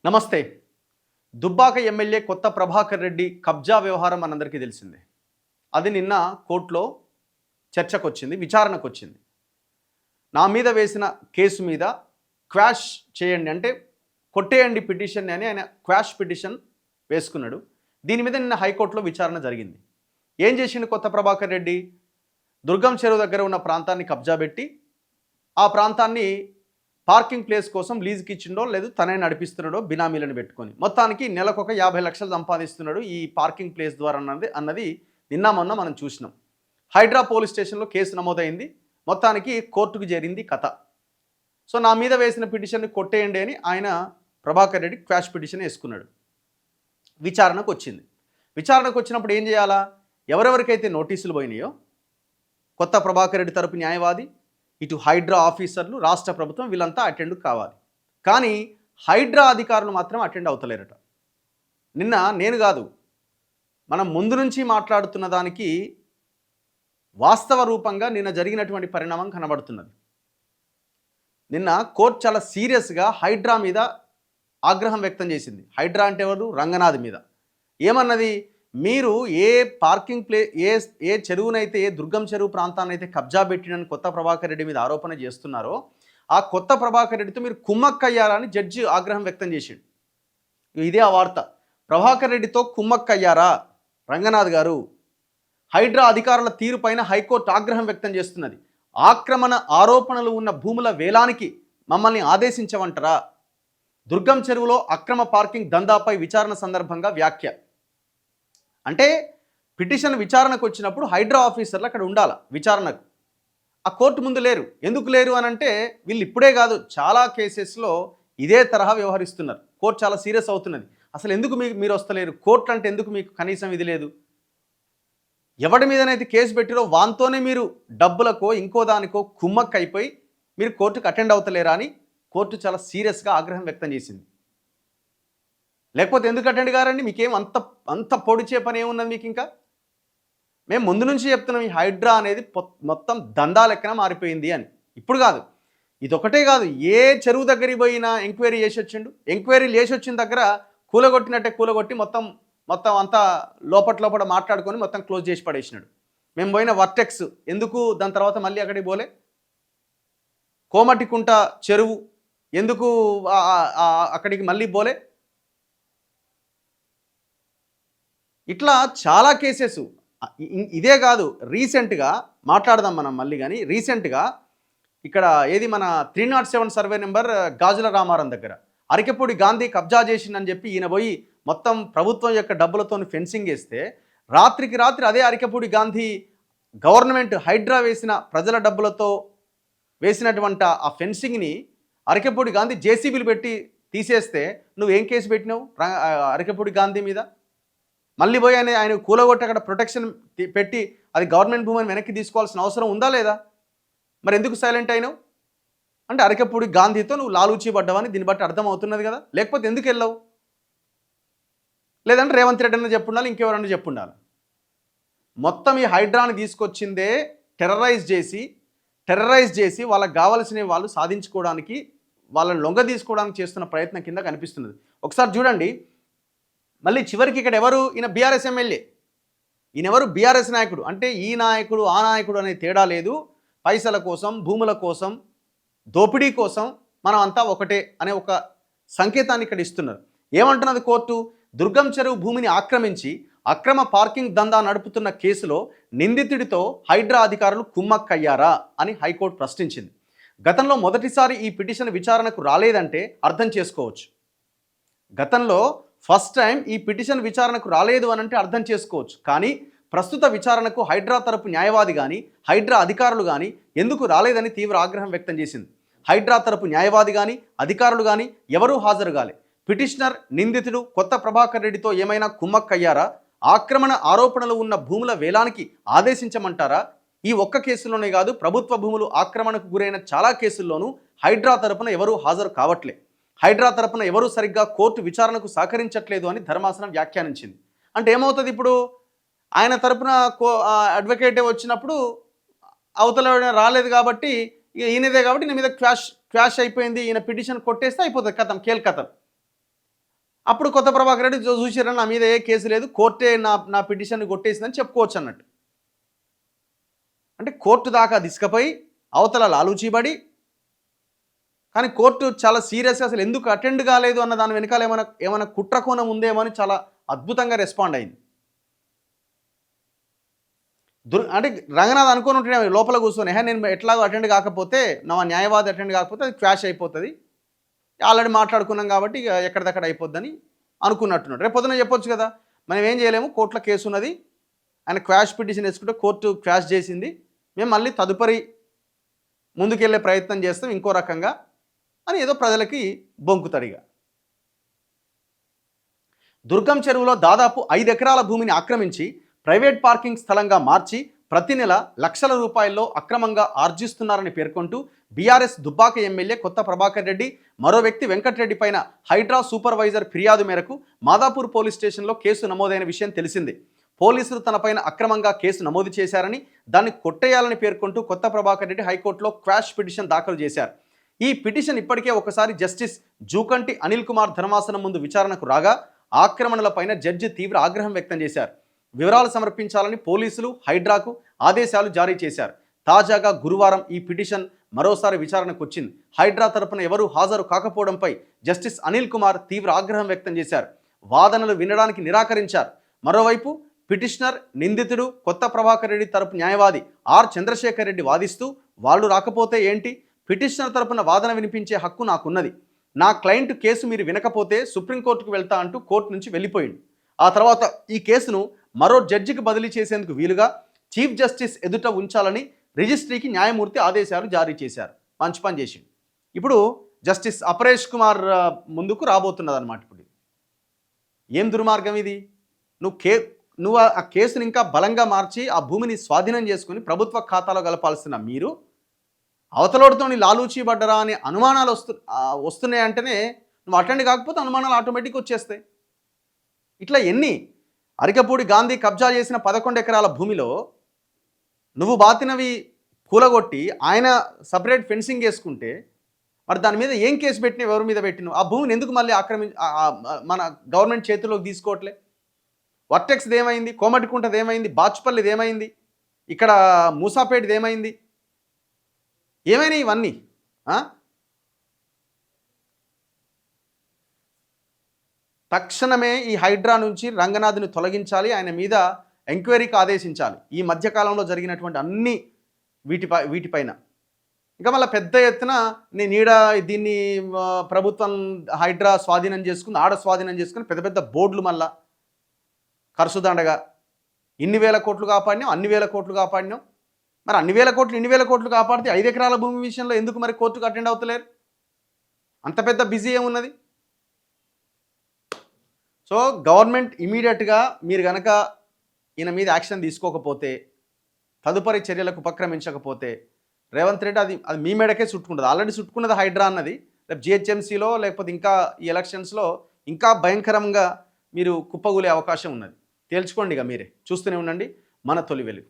నమస్తే. దుబ్బాక ఎమ్మెల్యే కొత్త ప్రభాకర్ రెడ్డి కబ్జా వ్యవహారం మనందరికీ తెలిసిందే. అది నిన్న కోర్టులో చర్చకొచ్చింది, విచారణకొచ్చింది. నా మీద వేసిన కేసు మీద క్వాష్ చేయండి అంటే కొట్టేయండి పిటిషన్ అని ఆయన క్వాష్ పిటిషన్ వేసుకున్నాడు. దీని మీద నిన్న హైకోర్టులో విచారణ జరిగింది. ఏం చేసిండు కొత్త ప్రభాకర్ రెడ్డి? దుర్గం చెరువు దగ్గర ఉన్న ప్రాంతాన్ని కబ్జా పెట్టి ఆ ప్రాంతాన్ని పార్కింగ్ ప్లేస్ కోసం లీజుకి ఇచ్చిండో లేదు తనే నడిపిస్తున్నాడో బినామీలను పెట్టుకొని మొత్తానికి నెలకొక 50 లక్షలు సంపాదిస్తున్నాడు ఈ పార్కింగ్ ప్లేస్ ద్వారా అన్నది నిన్న మొన్న మనం చూసినాం. హైడ్రా పోలీస్ స్టేషన్లో కేసు నమోదైంది. మొత్తానికి కోర్టుకు చేరింది కథ. సో నా మీద వేసిన పిటిషన్ని కొట్టేయండి అని ఆయన ప్రభాకర్ రెడ్డి క్వాష్ పిటిషన్ వేసుకున్నాడు. విచారణకు వచ్చింది. విచారణకు వచ్చినప్పుడు ఏం చేయాలా? ఎవరెవరికైతే నోటీసులు పోయినాయో కొత్త ప్రభాకర్ రెడ్డి తరపు న్యాయవాది, ఇటు హైడ్రా ఆఫీసర్లు, రాష్ట్ర ప్రభుత్వం వీళ్ళంతా అటెండ్ కావాలి. కానీ హైడ్రా అధికారులు మాత్రం అటెండ్ అవుతలేరట. నిన్న నేను కాదు, మనం ముందు నుంచి మాట్లాడుతున్న దానికి వాస్తవ రూపంగా నిన్న జరిగినటువంటి పరిణామం కనబడుతున్నది. నిన్న కోర్టు చాలా సీరియస్గా హైడ్రా మీద ఆగ్రహం వ్యక్తం చేసింది. హైడ్రా అంటే ఎవరు? రంగనాథ్ మీద. ఏమన్నది? మీరు ఏ పార్కింగ్ ఏ చెరువునైతే, ఏ దుర్గం చెరువు ప్రాంతాన్ని అయితే కబ్జా పెట్టినని కొత్త ప్రభాకర్ రెడ్డి మీద ఆరోపణ చేస్తున్నారో ఆ కొత్త ప్రభాకర్ రెడ్డితో మీరు కుమ్మక్కయ్యారని జడ్జి ఆగ్రహం వ్యక్తం చేసిండు. ఇదే ఆ వార్త. ప్రభాకర్ రెడ్డితో కుమ్మక్కయ్యారా రంగనాథ్ గారు? హైడ్రా అధికారుల తీరుపైన హైకోర్టు ఆగ్రహం వ్యక్తం చేస్తున్నది. ఆక్రమణ ఆరోపణలు ఉన్న భూముల వేలానికి మమ్మల్ని ఆదేశించమంటారా? దుర్గం చెరువులో అక్రమ పార్కింగ్ దందాపై విచారణ సందర్భంగా వ్యాఖ్య. అంటే పిటిషన్ విచారణకు వచ్చినప్పుడు హైడ్రా ఆఫీసర్లు అక్కడ ఉండాలి విచారణకు. ఆ కోర్టు ముందు లేరు. ఎందుకు లేరు అని అంటే వీళ్ళు ఇప్పుడే కాదు, చాలా కేసెస్లో ఇదే తరహా వ్యవహరిస్తున్నారు. కోర్టు చాలా సీరియస్ అవుతున్నది. అసలు ఎందుకు మీరు వస్తలేరు? కోర్టు అంటే ఎందుకు మీకు కనీసం ఇది లేదు? ఎవడి మీదనైతే కేసు పెట్టిరో వాంతోనే మీరు డబ్బులకో ఇంకో దానికో కుమ్మక్క అయిపోయి మీరు కోర్టుకు అటెండ్ అవుతలేరా అని కోర్టు చాలా సీరియస్గా ఆగ్రహం వ్యక్తం చేసింది. లేకపోతే ఎందుకు అటెండ్ కారండి? మీకేం అంత పొడిచే పని ఏమున్నది మీకు? ఇంకా మేము ముందు నుంచి చెప్తున్నాం ఈ హైడ్రా అనేది మొత్తం దందా లెక్కన మారిపోయింది అని. ఇప్పుడు కాదు, ఇదొకటే కాదు, ఏ చెరువు దగ్గరికి పోయినా ఎంక్వైరీ చేసి వచ్చిండు. ఎంక్వైరీలు చేసి వచ్చిన దగ్గర కూలగొట్టినట్టే కూలగొట్టి మొత్తం అంతా లోపల మాట్లాడుకొని మొత్తం క్లోజ్ చేసి పడేసినాడు. మేము పోయిన వర్టెక్స్ ఎందుకు దాని తర్వాత మళ్ళీ అక్కడికి పోలే? కోమటికుంట చెరువు ఎందుకు అక్కడికి మళ్ళీ పోలే? ఇట్లా చాలా కేసెస్. ఇదే కాదు, రీసెంట్గా మాట్లాడదాం మనం మళ్ళీ. కానీ రీసెంట్గా ఇక్కడ ఏది మన 307 సర్వే నెంబర్ గాజుల రామారం దగ్గర అరికెపూడి గాంధీ కబ్జా చేసిందని చెప్పి ఈయన పోయి మొత్తం ప్రభుత్వం యొక్క డబ్బులతో ఫెన్సింగ్ వేస్తే రాత్రికి రాత్రి అదే అరికెపూడి గాంధీ గవర్నమెంట్ హైడ్రా వేసిన ప్రజల డబ్బులతో వేసినటువంటి ఆ ఫెన్సింగ్ని అరికెపూడి గాంధీ జేసీబీలు పెట్టి తీసేస్తే నువ్వేం కేసు పెట్టినావు అరికెపూడి గాంధీ మీద? మళ్ళీ పోయి ఆయన కూలగొట్టి అక్కడ ప్రొటెక్షన్ పెట్టి అది గవర్నమెంట్ భూమిని వెనక్కి తీసుకోవాల్సిన అవసరం ఉందా లేదా? మరి ఎందుకు సైలెంట్ అయినావు? అంటే అరికెపూడి గాంధీతో నువ్వు లాలూచి పడ్డావని దీన్ని బట్టి అర్థం అవుతున్నది కదా. లేకపోతే ఎందుకు వెళ్ళావు? లేదంటే రేవంత్ రెడ్డి అన్న చెప్పుండాలి, ఇంకెవరన్నా చెప్పుండాలి. మొత్తం ఈ హైడ్రాని తీసుకొచ్చిందే టెర్రరైజ్ చేసి వాళ్ళకి కావాల్సినవి వాళ్ళు సాధించుకోవడానికి, వాళ్ళని లొంగ తీసుకోవడానికి చేస్తున్న ప్రయత్నం కింద కనిపిస్తున్నది. ఒకసారి చూడండి. మళ్ళీ చివరికి ఇక్కడ ఎవరు? ఈయన బీఆర్ఎస్ ఎమ్మెల్యే. ఈయన ఎవరు? బీఆర్ఎస్ నాయకుడు. అంటే ఈ నాయకుడు ఆ నాయకుడు అనే తేడా లేదు. పైసల కోసం, భూముల కోసం, దోపిడీ కోసం మనం అంతా ఒకటే అనే ఒక సంకేతాన్ని ఇక్కడ ఇస్తున్నారు. ఏమంటున్నది కోర్టు? దుర్గం చెరువు భూమిని ఆక్రమించి అక్రమ పార్కింగ్ దందా నడుపుతున్న కేసులో నిందితుడితో హైడ్రా అధికారులు కుమ్మక్కయ్యారా అని హైకోర్టు ప్రశ్నించింది. గతంలో మొదటిసారి ఈ పిటిషన్ విచారణకు రాలేదంటే అర్థం చేసుకోవచ్చు. గతంలో ఫస్ట్ టైం ఈ పిటిషన్ విచారణకు రాలేదు అని అంటే అర్థం చేసుకోవచ్చు. కానీ ప్రస్తుత విచారణకు హైడ్రా తరపు న్యాయవాది కానీ హైడ్రా అధికారులు కానీ ఎందుకు రాలేదని తీవ్ర ఆగ్రహం వ్యక్తం చేసింది. హైడ్రా తరపు న్యాయవాది కానీ అధికారులు కానీ ఎవరూ హాజరు కాలే. పిటిషనర్ నిందితుడు కొత్త ప్రభాకర్ రెడ్డితో ఏమైనా కుమ్మక్కయ్యారా? ఆక్రమణ ఆరోపణలు ఉన్న భూముల వేలానికి ఆదేశించమంటారా? ఈ ఒక్క కేసులోనే కాదు, ప్రభుత్వ భూములు ఆక్రమణకు గురైన చాలా కేసుల్లోనూ హైడ్రా తరపున ఎవరూ హాజరు కావట్లే. హైడ్రా తరపున ఎవరూ సరిగ్గా కోర్టు విచారణకు సహకరించట్లేదు అని ధర్మాసనం వ్యాఖ్యానించింది. అంటే ఏమవుతుంది? ఇప్పుడు ఆయన తరపున అడ్వకేటే వచ్చినప్పుడు అవతల రాలేదు కాబట్టి ఈయనదే కాబట్టి ఈయన మీద క్వాష్ అయిపోయింది, ఈయన పిటిషన్ కొట్టేస్తే అయిపోతుంది, కథం, కథం. అప్పుడు కొత్త ప్రభాకర్ రెడ్డి చూసారని నా మీద ఏ కేసు లేదు, కోర్టే నా పిటిషన్ని కొట్టేసిందని చెప్పుకోవచ్చు అన్నట్టు. అంటే కోర్టు దాకా తీసుకుపోయి అవతల లాలూచీబడి, కానీ కోర్టు చాలా సీరియస్గా అసలు ఎందుకు అటెండ్ కాలేదు అన్న దాని వెనకాల ఏమైనా కుట్రకోణం ఉందేమో అని చాలా అద్భుతంగా రెస్పాండ్ అయింది. అంటే రంగనాథ్ అనుకుని ఉంటే లోపల కూర్చొని నేను ఎట్లాగో అటెండ్ కాకపోతే, నా న్యాయవాది అటెండ్ కాకపోతే అది క్వాష్ అయిపోతుంది, ఆల్రెడీ మాట్లాడుకున్నాం కాబట్టి ఇక ఎక్కడిదక్కడ అయిపోద్దని అనుకున్నట్టున్నాడు. రేపు పొద్దున చెప్పొచ్చు కదా, మనం ఏం చేయలేము, కోర్టులో కేసు ఉన్నది, ఆయన క్వాష్ పిటిషన్ వేసుకుంటే కోర్టు క్వాష్ చేసింది, మేము మళ్ళీ తదుపరి ముందుకెళ్ళే ప్రయత్నం చేస్తాం ఇంకో రకంగా అని ఏదో ప్రజలకి బొంకుతాడిగా. దుర్గం చెరువులో దాదాపు 5 ఎకరాల భూమిని ఆక్రమించి ప్రైవేట్ పార్కింగ్ స్థలంగా మార్చి ప్రతి నెల లక్షల రూపాయల్లో అక్రమంగా ఆర్జిస్తున్నారని పేర్కొంటూ బీఆర్ఎస్ దుబ్బాక ఎమ్మెల్యే కొత్త ప్రభాకర్ రెడ్డి మరో వ్యక్తి వెంకటరెడ్డి పైన హైడ్రా సూపర్వైజర్ ఫిర్యాదు మేరకు మాదాపూర్ పోలీస్ స్టేషన్లో కేసు నమోదైన విషయం తెలిసిందే. పోలీసులు తనపైన అక్రమంగా కేసు నమోదు చేశారని, దాన్ని కొట్టేయాలని పేర్కొంటూ కొత్త ప్రభాకర్ రెడ్డి హైకోర్టులో క్వాష్ పిటిషన్ దాఖలు చేశారు. ఈ పిటిషన్ ఇప్పటికే ఒకసారి జస్టిస్ జూకంటి అనిల్ కుమార్ ధర్మాసనం ముందు విచారణకు రాగా ఆక్రమణలపైన జడ్జి తీవ్ర ఆగ్రహం వ్యక్తం చేశారు. వివరాలు సమర్పించాలని పోలీసులు హైడ్రాకు ఆదేశాలు జారీ చేశారు. తాజాగా గురువారం ఈ పిటిషన్ మరోసారి విచారణకు వచ్చింది. హైడ్రా తరపున ఎవరూ హాజరు కాకపోవడంపై జస్టిస్ అనిల్ కుమార్ తీవ్ర ఆగ్రహం వ్యక్తం చేశారు. వాదనలు వినడానికి నిరాకరించారు. మరోవైపు పిటిషనర్, నిందితుడు కొత్త ప్రభాకర్ రెడ్డి తరపు న్యాయవాది ఆర్ చంద్రశేఖర్ రెడ్డి వాదిస్తూ, వాళ్ళు రాకపోతే ఏంటి, పిటిషనర్ తరపున వాదన వినిపించే హక్కు నాకున్నది, నా క్లయింట్ కేసు మీరు వినకపోతే సుప్రీంకోర్టుకు వెళ్తా అంటూ కోర్టు నుంచి వెళ్ళిపోయింది. ఆ తర్వాత ఈ కేసును మరో జడ్జికి బదిలీ చేసేందుకు వీలుగా చీఫ్ జస్టిస్ ఎదుట ఉంచాలని రిజిస్ట్రీకి న్యాయమూర్తి ఆదేశాలు జారీ చేశారు. మంచి పని చేసిండు. ఇప్పుడు జస్టిస్ అపరేష్ కుమార్ ముందుకు రాబోతున్నది అనమాట. ఇప్పుడు ఏం దుర్మార్గం ఇది, నువ్వు ఆ కేసుని ఇంకా బలంగా మార్చి ఆ భూమిని స్వాధీనం చేసుకుని ప్రభుత్వ ఖాతాలో కలపాల్సిన మీరు అవతలోడితో లాలూచీ పడ్డరా అనే అనుమానాలు వస్తున్నాయంటేనే నువ్వు అటెండ్ కాకపోతే అనుమానాలు ఆటోమేటిక్గా వచ్చేస్తాయి. ఇట్లా ఎన్ని అరికపూడి గాంధీ కబ్జా చేసిన 11 ఎకరాల భూమిలో నువ్వు బాతినవి కూలగొట్టి ఆయన సపరేట్ ఫెన్సింగ్ వేసుకుంటే మరి దాని మీద ఏం కేసు పెట్టినావు, ఎవరి మీద పెట్టినావు, ఆ భూమిని ఎందుకు మళ్ళీ మన గవర్నమెంట్ చేతిలోకి తీసుకోవట్లే? వర్టెక్స్ది ఏమైంది, కోమటికుంటది ఏమైంది, బాచుపల్లిది ఏమైంది, ఇక్కడ మూసాపేటది ఏమైంది, ఏమైనా ఇవన్నీ? తక్షణమే ఈ హైడ్రా నుంచి రంగనాథ్ని తొలగించాలి, ఆయన మీద ఎంక్వైరీకి ఆదేశించాలి. ఈ మధ్యకాలంలో జరిగినటువంటి అన్ని వీటిపైన ఇంకా మళ్ళీ పెద్ద ఎత్తున దీన్ని ప్రభుత్వం హైడ్రా స్వాధీనం చేసుకుని స్వాధీనం చేసుకుని పెద్ద పెద్ద బోర్డులు మళ్ళా ఖర్చుదండగా ఇన్ని వేల కోట్లు కాపాడినాం, అన్ని వేల కోట్లు కాపాడినాం. మరి అన్ని వేల కోట్లు ఇన్ని వేల కోట్లు కాపాడితే 5 ఎకరాల భూమి విషయంలో ఎందుకు మరి కోర్టుకు అటెండ్ అవుతలేరు? అంత పెద్ద బిజీ ఏమున్నది? సో గవర్నమెంట్ ఇమీడియట్గా మీరు కనుక ఈయన మీద యాక్షన్ తీసుకోకపోతే, తదుపరి చర్యలకు ఉపక్రమించకపోతే రేవంత్ రెడ్డి అది మీ మేడకే చుట్టుకుంటుంది. ఆల్రెడీ చుట్టుకున్నది హైడ్రా అన్నది. రేపు జిహెచ్ఎంసీలో లేకపోతే ఇంకా ఈ ఎలక్షన్స్లో ఇంకా భయంకరంగా మీరు కుప్పగూలే అవకాశం ఉన్నది. తేల్చుకోండి, ఇక మీరే చూస్తూనే ఉండండి మన తొలి వెలుగు.